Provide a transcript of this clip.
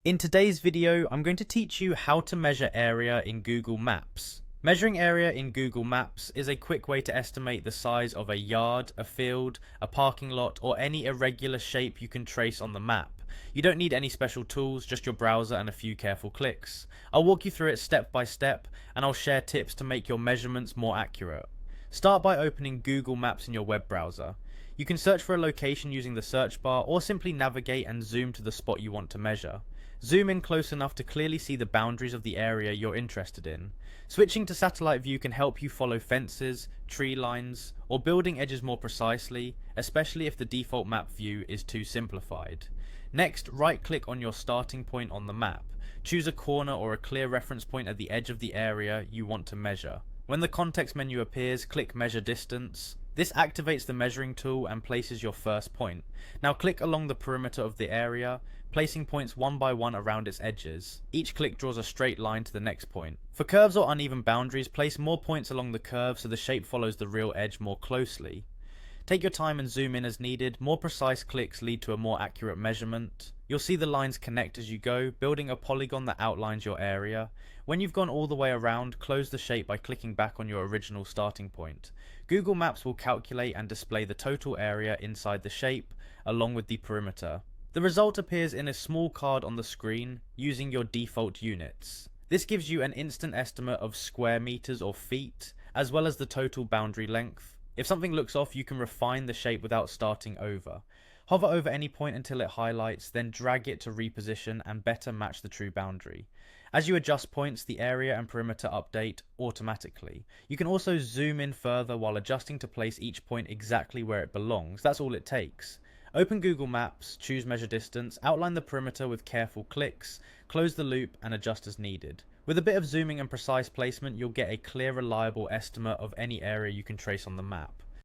In today's video, I'm going to teach you how to measure area in Google Maps. Measuring area in Google Maps is a quick way to estimate the size of a yard, a field, a parking lot, or any irregular shape you can trace on the map. You don't need any special tools, just your browser and a few careful clicks. I'll walk you through it step by step, and I'll share tips to make your measurements more accurate. Start by opening Google Maps in your web browser. You can search for a location using the search bar, or simply navigate and zoom to the spot you want to measure. Zoom in close enough to clearly see the boundaries of the area you're interested in. Switching to satellite view can help you follow fences, tree lines, or building edges more precisely, especially if the default map view is too simplified. Next, right-click on your starting point on the map. Choose a corner or a clear reference point at the edge of the area you want to measure. When the context menu appears, click Measure Distance. This activates the measuring tool and places your first point. Now click along the perimeter of the area, placing points one by one around its edges. Each click draws a straight line to the next point. For curves or uneven boundaries, place more points along the curve so the shape follows the real edge more closely. Take your time and zoom in as needed. More precise clicks lead to a more accurate measurement. You'll see the lines connect as you go, building a polygon that outlines your area. When you've gone all the way around, close the shape by clicking back on your original starting point. Google Maps will calculate and display the total area inside the shape, along with the perimeter. The result appears in a small card on the screen, using your default units. This gives you an instant estimate of square meters or feet, as well as the total boundary length. If something looks off, you can refine the shape without starting over. Hover over any point until it highlights, then drag it to reposition and better match the true boundary. As you adjust points, the area and perimeter update automatically. You can also zoom in further while adjusting to place each point exactly where it belongs. That's all it takes. Open Google Maps, choose Measure Distance, outline the perimeter with careful clicks, close the loop and adjust as needed. With a bit of zooming and precise placement, you'll get a clear, reliable estimate of any area you can trace on the map.